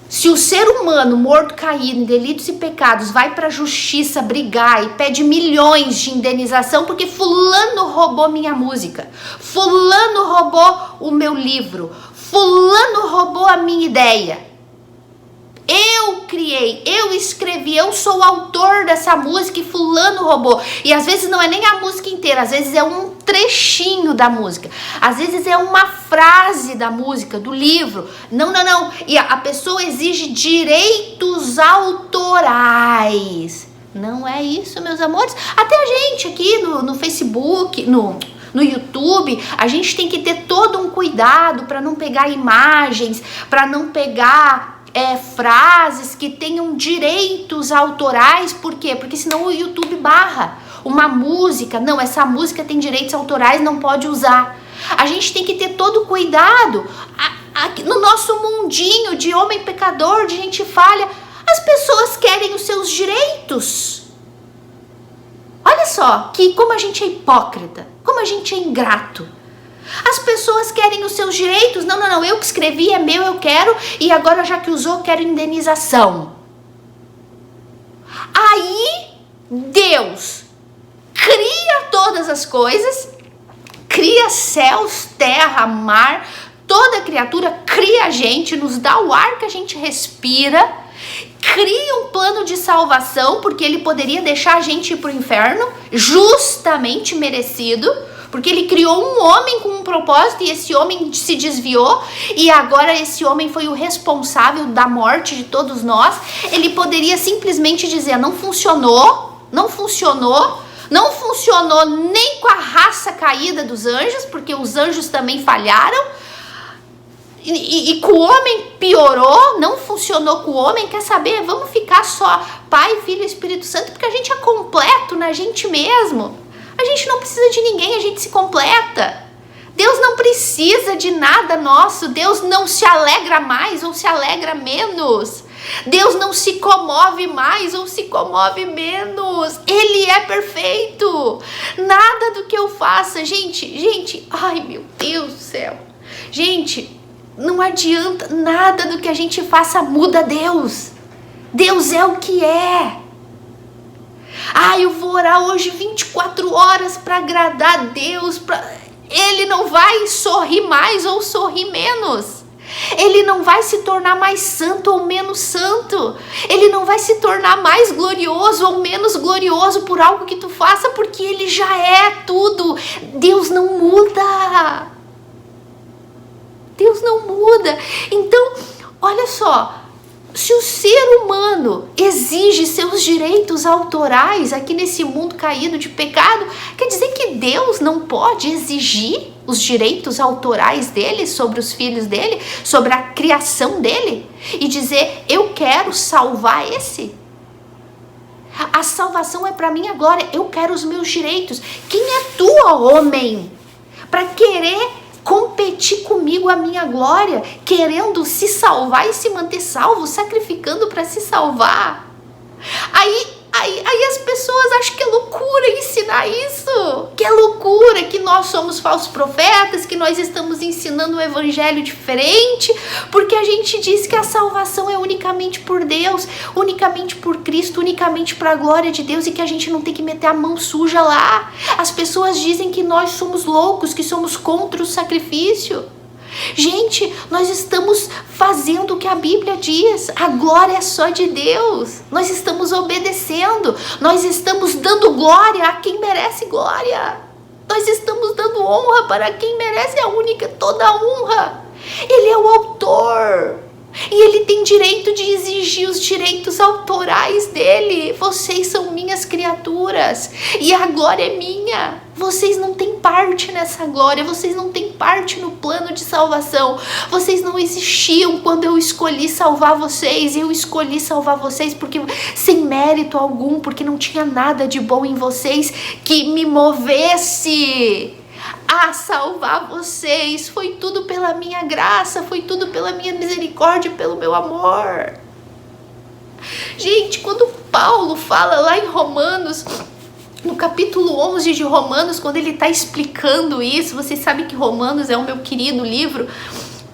Se o ser humano morto, caído em delitos e pecados vai para a justiça brigar e pede milhões de indenização porque fulano roubou minha música, fulano roubou o meu livro, fulano roubou a minha ideia, eu criei, eu escrevi, eu sou o autor dessa música e fulano roubou. E às vezes não é nem a música inteira, às vezes é um trechinho da música, às vezes é uma frase da música, do livro. Não. E a pessoa exige direitos autorais. Não é isso, meus amores. Até a gente aqui no Facebook, no YouTube, a gente tem que ter todo um cuidado para não pegar imagens, para não pegar frases que tenham direitos autorais. Por quê? Porque senão o YouTube barra uma música. Não, essa música tem direitos autorais, não pode usar. A gente tem que ter todo cuidado. No nosso mundinho de homem pecador, de gente falha, as pessoas querem os seus direitos. Olha só, como a gente é hipócrita, como a gente é ingrato. As pessoas querem os seus direitos. Não, eu que escrevi, é meu, eu quero, e agora já que usou, quero indenização. Aí Deus cria todas as coisas, cria céus, terra, mar, toda criatura, cria a gente, nos dá o ar que a gente respira, cria um plano de salvação, porque ele poderia deixar a gente ir para o inferno, justamente merecido, porque ele criou um homem com um propósito e esse homem se desviou e agora esse homem foi o responsável da morte de todos nós. Ele poderia simplesmente dizer, não funcionou nem com a raça caída dos anjos, porque os anjos também falharam, e com o homem piorou, não funcionou com o homem. Quer saber? Vamos ficar só Pai, Filho e Espírito Santo, porque a gente é completo na gente mesmo. A gente não precisa de ninguém, a gente se completa. Deus não precisa de nada nosso. Deus não se alegra mais ou se alegra menos. Deus não se comove mais ou se comove menos. Ele é perfeito. Nada do que eu faça, gente, ai meu Deus do céu. Gente, não adianta, nada do que a gente faça muda Deus. Deus é o que é. Eu vou orar hoje 24 horas para agradar a Deus. Ele não vai sorrir mais ou sorrir menos. Ele não vai se tornar mais santo ou menos santo. Ele não vai se tornar mais glorioso ou menos glorioso por algo que tu faça, porque ele já é tudo. Deus não muda. Deus não muda. Então, olha só. Se o ser humano exige seus direitos autorais aqui nesse mundo caído de pecado, quer dizer que Deus não pode exigir os direitos autorais dele sobre os filhos dele, sobre a criação dele, e dizer, eu quero salvar esse? A salvação é para mim agora, eu quero os meus direitos. Quem é tu, homem, para querer competir comigo a minha glória, querendo se salvar e se manter salvo, sacrificando para se salvar? Aí as pessoas acham que é loucura ensinar isso, que é loucura, que nós somos falsos profetas, que nós estamos ensinando um evangelho diferente, porque a gente diz que a salvação é unicamente por Deus, unicamente por Cristo, unicamente para a glória de Deus, e que a gente não tem que meter a mão suja lá. As pessoas dizem que nós somos loucos, que somos contra o sacrifício. Gente, nós estamos fazendo o que a Bíblia diz. A glória é só de Deus. Nós estamos obedecendo. Nós estamos dando glória a quem merece glória. Nós estamos dando honra para quem merece a única, toda a honra. Ele é o autor. E ele tem direito de exigir os direitos autorais dele. Vocês são minhas criaturas e a glória é minha. Vocês não têm parte nessa glória, vocês não têm parte no plano de salvação. Vocês não existiam quando eu escolhi salvar vocês. Eu escolhi salvar vocês porque sem mérito algum, porque não tinha nada de bom em vocês que me movesse a salvar vocês. Foi tudo pela minha graça, foi tudo pela minha misericórdia, pelo meu amor. Gente, quando Paulo fala lá em Romanos, no capítulo 11 de Romanos, quando ele está explicando isso, vocês sabem que Romanos é o meu querido livro,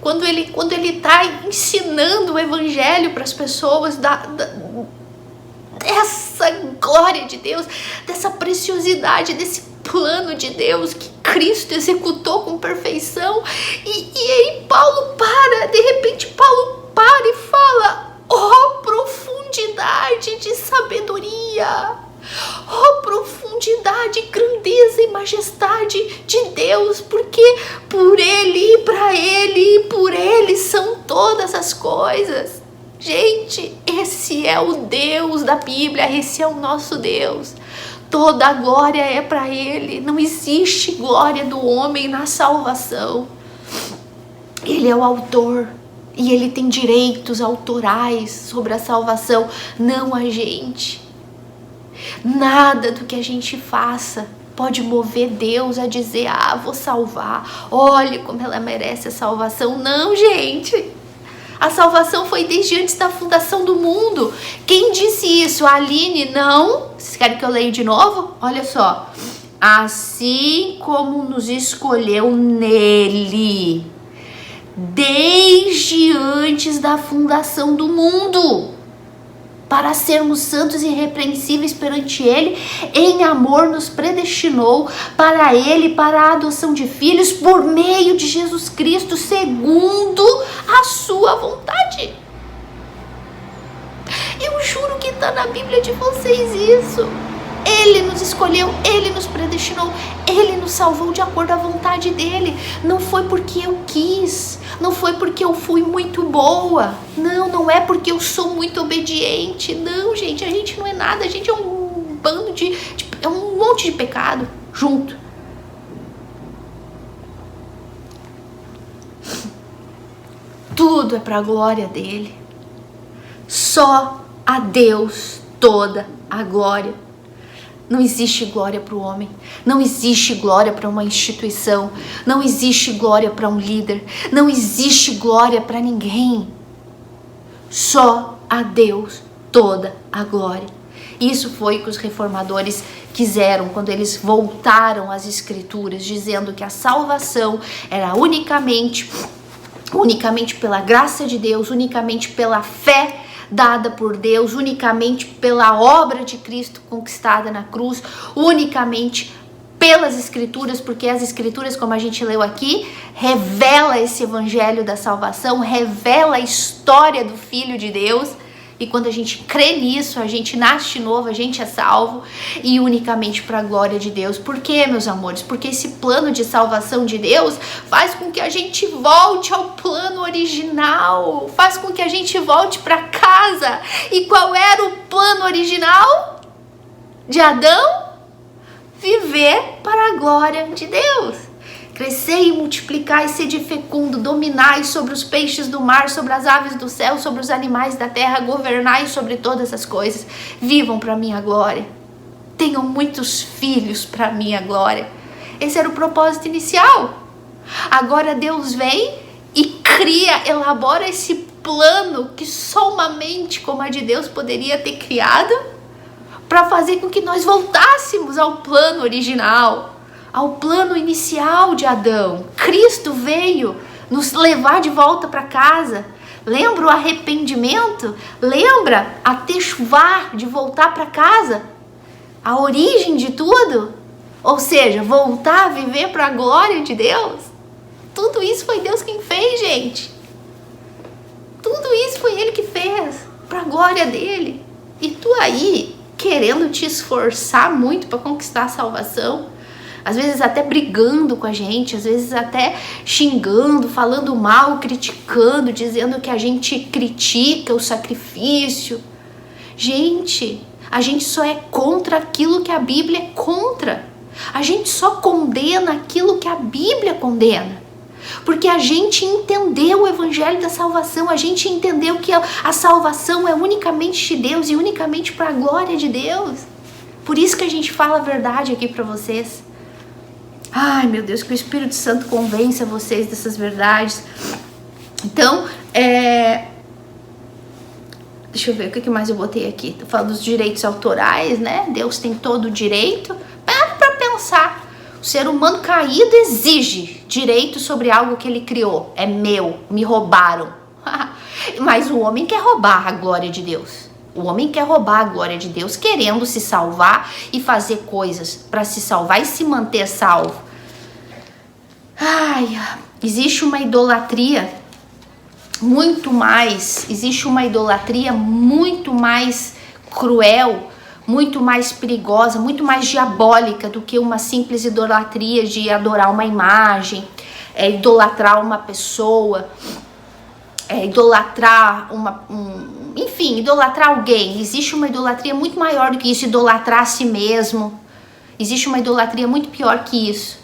quando ele está ensinando o evangelho para as pessoas dessa glória de Deus, dessa preciosidade, desse plano de Deus que Cristo executou com perfeição, e aí de repente Paulo para e fala: oh, profundidade de sabedoria, oh, profundidade, grandeza e majestade de Deus, porque por Ele, para Ele e por Ele são todas as coisas. Gente, esse é o Deus da Bíblia, esse é o nosso Deus. Toda a glória é para Ele. Não existe glória do homem na salvação. Ele é o autor e Ele tem direitos autorais sobre a salvação, não a gente. Nada do que a gente faça pode mover Deus a dizer: ah, vou salvar, olha como ela merece a salvação. Não, gente. A salvação foi desde antes da fundação do mundo. Quem disse isso? A Aline? Não. Vocês querem que eu leia de novo? Olha só. Assim como nos escolheu nele, desde antes da fundação do mundo, para sermos santos e irrepreensíveis perante Ele, em amor nos predestinou para Ele, para a adoção de filhos, por meio de Jesus Cristo, segundo a sua vontade. Eu juro que está na Bíblia de vocês isso. Ele nos escolheu, Ele nos predestinou, Ele nos salvou de acordo à vontade dEle. Não foi porque eu quis, não foi porque eu fui muito boa, não é porque eu sou muito obediente. Não, gente, a gente não é nada, a gente é um bando é um monte de pecado junto. Tudo é para a glória dEle. Só a Deus toda a glória. Não existe glória para o homem, não existe glória para uma instituição, não existe glória para um líder, não existe glória para ninguém. Só a Deus toda a glória. Isso foi o que os reformadores quiseram quando eles voltaram às Escrituras, dizendo que a salvação era unicamente pela graça de Deus, unicamente pela fé dada por Deus, unicamente pela obra de Cristo conquistada na cruz, unicamente pelas Escrituras, porque as Escrituras, como a gente leu aqui, revela esse evangelho da salvação, revela a história do Filho de Deus. E quando a gente crê nisso, a gente nasce de novo, a gente é salvo, e unicamente para a glória de Deus. Por quê, meus amores? Porque esse plano de salvação de Deus faz com que a gente volte ao plano original, faz com que a gente volte para casa. E qual era o plano original de Adão? Viver para a glória de Deus. Crescei e multiplicai, sede fecundo, dominai sobre os peixes do mar, sobre as aves do céu, sobre os animais da terra, governai sobre todas as coisas. Vivam para a minha glória. Tenham muitos filhos para a minha glória. Esse era o propósito inicial. Agora Deus vem e cria, elabora esse plano que só uma mente como a de Deus poderia ter criado, para fazer com que nós voltássemos ao plano original, ao plano inicial de Adão. Cristo veio nos levar de volta para casa. Lembra o arrependimento? Lembra a techuvá, de voltar para casa? A origem de tudo? Ou seja, voltar a viver para a glória de Deus? Tudo isso foi Deus quem fez, gente. Tudo isso foi Ele que fez, para a glória dEle. E tu aí, querendo te esforçar muito para conquistar a salvação, às vezes até brigando com a gente, às vezes até xingando, falando mal, criticando, dizendo que a gente critica o sacrifício. Gente, a gente só é contra aquilo que a Bíblia é contra. A gente só condena aquilo que a Bíblia condena. Porque a gente entendeu o evangelho da salvação, a gente entendeu que a salvação é unicamente de Deus e unicamente para a glória de Deus. Por isso que a gente fala a verdade aqui para vocês. Ai, meu Deus, que o Espírito Santo convença vocês dessas verdades. Então, deixa eu ver o que mais eu botei aqui. Tô falando dos direitos autorais, né? Deus tem todo o direito. Para pensar. O ser humano caído exige direito sobre algo que ele criou. É meu, me roubaram. Mas o homem quer roubar a glória de Deus. O homem quer roubar a glória de Deus, querendo se salvar e fazer coisas para se salvar e se manter salvo. Ai, existe uma idolatria muito mais cruel, muito mais perigosa, muito mais diabólica do que uma simples idolatria de adorar uma imagem, idolatrar uma pessoa, idolatrar idolatrar alguém. Existe uma idolatria muito maior do que isso, idolatrar a si mesmo. Existe uma idolatria muito pior que isso,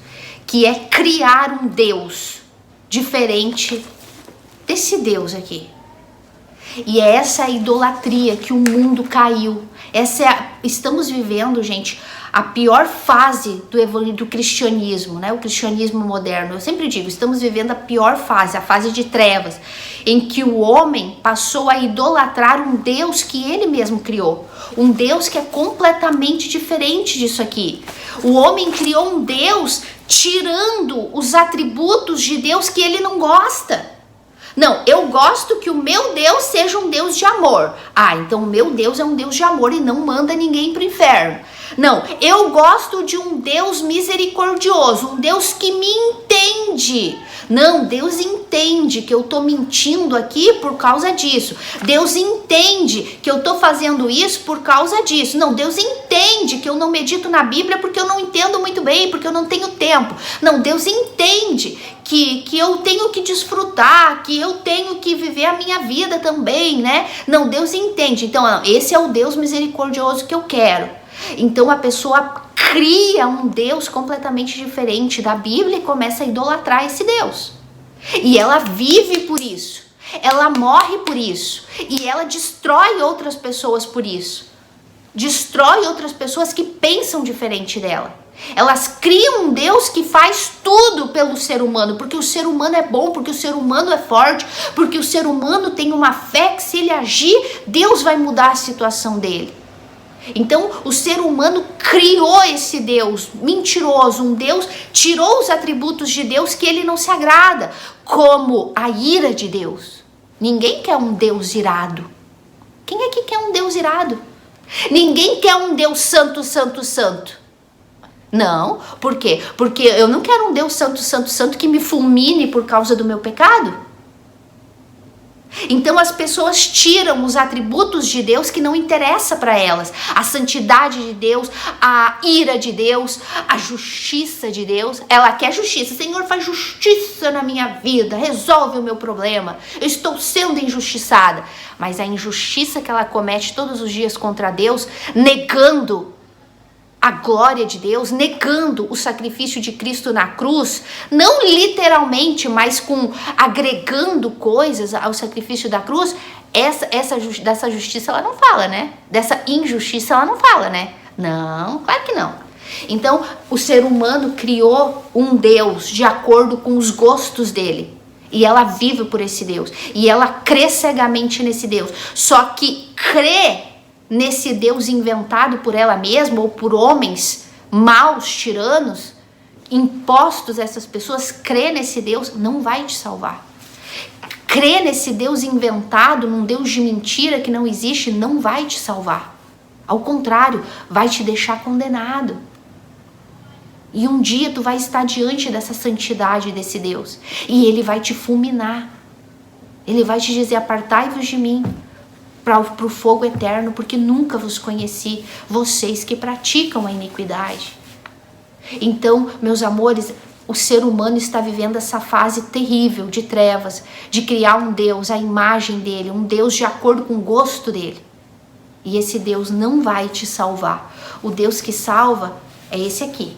que é criar um Deus diferente desse Deus aqui. E é essa idolatria que o mundo caiu. Estamos vivendo, gente, a pior fase do cristianismo, né? O cristianismo moderno. Eu sempre digo, estamos vivendo a pior fase, a fase de trevas, em que o homem passou a idolatrar um Deus que ele mesmo criou. Um Deus que é completamente diferente disso aqui. O homem criou um Deus tirando os atributos de Deus que ele não gosta. Não, eu gosto que o meu Deus seja um Deus de amor. Ah, então o meu Deus é um Deus de amor e não manda ninguém pro inferno. Não, eu gosto de um Deus misericordioso, um Deus que me entende. Não, Deus entende que eu tô mentindo aqui por causa disso. Deus entende que eu tô fazendo isso por causa disso. Não, Deus entende que eu não medito na Bíblia porque eu não entendo muito bem, porque eu não tenho tempo. Não, Deus entende que eu tenho que desfrutar, que eu tenho que viver a minha vida também, né? Não, Deus entende. Então, esse é o Deus misericordioso que eu quero. Então a pessoa cria um Deus completamente diferente da Bíblia e começa a idolatrar esse Deus. E ela vive por isso. Ela morre por isso. E ela destrói outras pessoas por isso. Destrói outras pessoas que pensam diferente dela. Elas criam um Deus que faz tudo pelo ser humano, porque o ser humano é bom, porque o ser humano é forte, porque o ser humano tem uma fé que se ele agir, Deus vai mudar a situação dele. Então o ser humano criou esse Deus mentiroso, um Deus, tirou os atributos de Deus que ele não se agrada, como a ira de Deus. Ninguém quer um Deus irado. Quem é que quer um Deus irado? Ninguém quer um Deus santo, santo, santo. Não, por quê? Porque eu não quero um Deus santo, santo, santo que me fulmine por causa do meu pecado. Então as pessoas tiram os atributos de Deus que não interessa para elas. A santidade de Deus, a ira de Deus, a justiça de Deus. Ela quer justiça. Senhor, faz justiça na minha vida, resolve o meu problema. Eu estou sendo injustiçada. Mas a injustiça que ela comete todos os dias contra Deus, negando a glória de Deus, negando o sacrifício de Cristo na cruz, não literalmente, mas agregando coisas ao sacrifício da cruz, dessa justiça ela não fala, né? Dessa injustiça ela não fala, né? Não, claro que não. Então, o ser humano criou um Deus de acordo com os gostos dele. E ela vive por esse Deus. E ela crê cegamente nesse Deus. Só que crer nesse Deus inventado por ela mesma ou por homens maus, tiranos, impostos a essas pessoas, crer nesse Deus não vai te salvar. Crer nesse Deus inventado, num Deus de mentira que não existe, não vai te salvar. Ao contrário, vai te deixar condenado. E um dia tu vai estar diante dessa santidade desse Deus e ele vai te fulminar. Ele vai te dizer: apartai-vos de mim para o fogo eterno, porque nunca vos conheci, vocês que praticam a iniquidade. Então, meus amores, o ser humano está vivendo essa fase terrível de trevas, de criar um Deus, a imagem dele, um Deus de acordo com o gosto dele. E esse Deus não vai te salvar. O Deus que salva é esse aqui.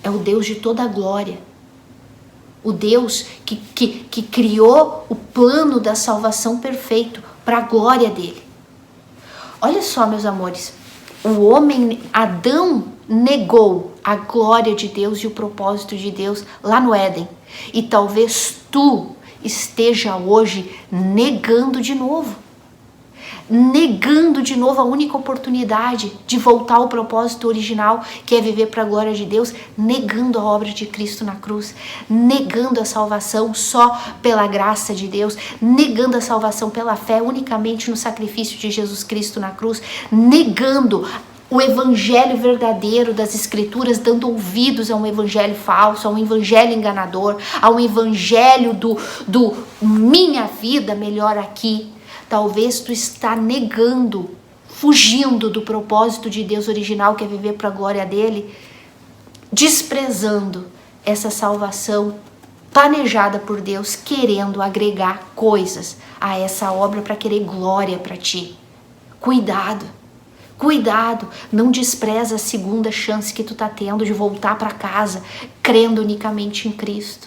É o Deus de toda a glória. O Deus que criou o plano da salvação perfeito para a glória dele. Olha só, meus amores, o homem, Adão, negou a glória de Deus e o propósito de Deus lá no Éden. E talvez tu esteja hoje negando de novo. Negando de novo a única oportunidade de voltar ao propósito original, que é viver para a glória de Deus, negando a obra de Cristo na cruz, negando a salvação só pela graça de Deus, negando a salvação pela fé unicamente no sacrifício de Jesus Cristo na cruz, negando o evangelho verdadeiro das escrituras, dando ouvidos a um evangelho falso, a um evangelho enganador, a um evangelho do minha vida melhor aqui. Talvez tu está negando, fugindo do propósito de Deus original, que é viver para a glória dele, desprezando essa salvação planejada por Deus, querendo agregar coisas a essa obra para querer glória para ti. Cuidado, cuidado, não despreza a segunda chance que tu tá tendo de voltar para casa, crendo unicamente em Cristo.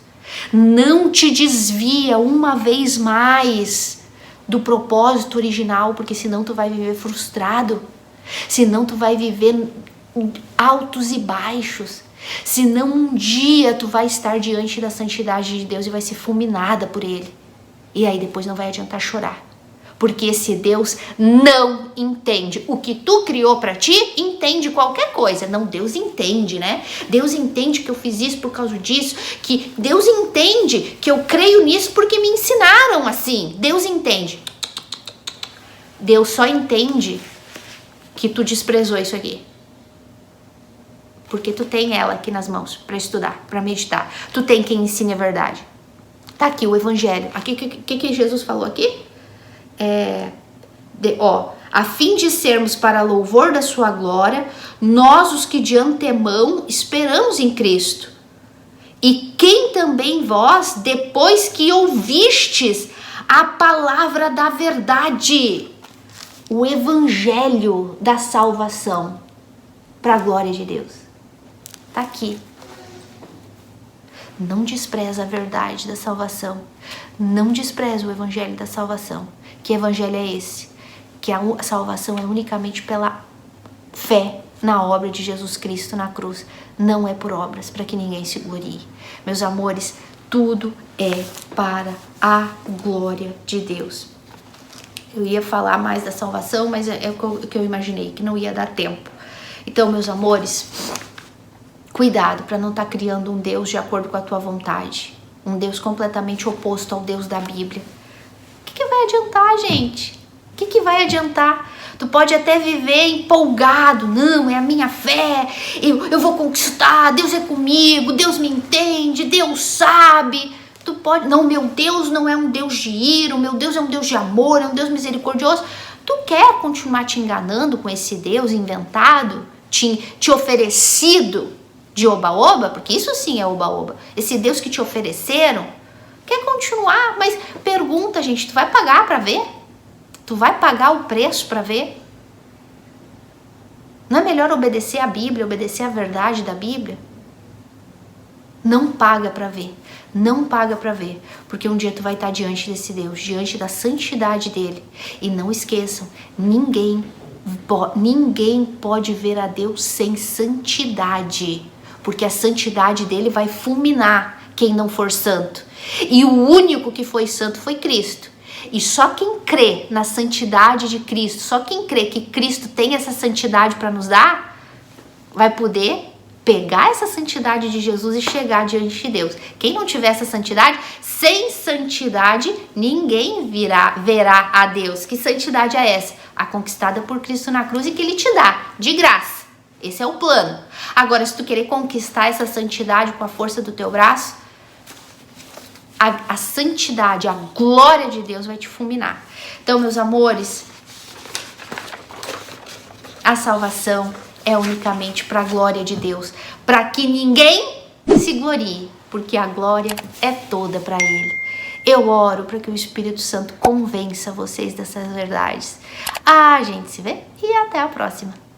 Não te desvia uma vez mais do propósito original, porque senão tu vai viver frustrado, senão tu vai viver altos e baixos, senão um dia tu vai estar diante da santidade de Deus e vai ser fulminada por ele, e aí depois não vai adiantar chorar, porque esse Deus não entende. O que tu criou pra ti, entende qualquer coisa. Não, Deus entende, né? Deus entende que eu fiz isso por causa disso, que Deus entende que eu creio nisso porque me ensinaram assim. Deus entende. Deus só entende que tu desprezou isso aqui. Porque tu tem ela aqui nas mãos pra estudar, pra meditar. Tu tem quem ensine a verdade. Tá aqui o evangelho. Aqui, o que Jesus falou aqui? A fim de sermos para louvor da sua glória, nós os que de antemão esperamos em Cristo. E quem também vós, depois que ouvistes a palavra da verdade, o evangelho da salvação, para a glória de Deus. Tá aqui. Não despreza a verdade da salvação. Não despreza o evangelho da salvação. Que evangelho é esse? Que a salvação é unicamente pela fé na obra de Jesus Cristo na cruz. Não é por obras, para que ninguém se glorie. Meus amores, tudo é para a glória de Deus. Eu ia falar mais da salvação, mas é o que eu imaginei, que não ia dar tempo. Então, meus amores, cuidado para não estar criando um Deus de acordo com a tua vontade. Um Deus completamente oposto ao Deus da Bíblia. O que vai adiantar, gente? O que vai adiantar? Tu pode até viver empolgado. Não, é a minha fé. Eu vou conquistar. Deus é comigo. Deus me entende. Deus sabe. Tu pode... Não, meu Deus não é um Deus de ira. O meu Deus é um Deus de amor. É um Deus misericordioso. Tu quer continuar te enganando com esse Deus inventado? Te oferecido de oba-oba? Porque isso sim é oba-oba. Esse Deus que te ofereceram, quer continuar, mas pergunta, gente, tu vai pagar para ver? Tu vai pagar o preço para ver? Não é melhor obedecer a Bíblia, obedecer a verdade da Bíblia? Não paga para ver. Não paga para ver, porque um dia tu vai estar diante desse Deus, diante da santidade dele. E não esqueçam, ninguém pode ver a Deus sem santidade, porque a santidade dele vai fulminar quem não for santo. E o único que foi santo foi Cristo. E só quem crê na santidade de Cristo, só quem crê que Cristo tem essa santidade para nos dar, vai poder pegar essa santidade de Jesus e chegar diante de Deus. Quem não tiver essa santidade, sem santidade, ninguém verá a Deus. Que santidade é essa? A conquistada por Cristo na cruz e que ele te dá, de graça. Esse é o plano. Agora, se tu querer conquistar essa santidade com a força do teu braço, a santidade, a glória de Deus vai te fulminar. Então, meus amores, a salvação é unicamente para a glória de Deus, para que ninguém se glorie, porque a glória é toda para Ele. Eu oro para que o Espírito Santo convença vocês dessas verdades. A gente se vê e até a próxima.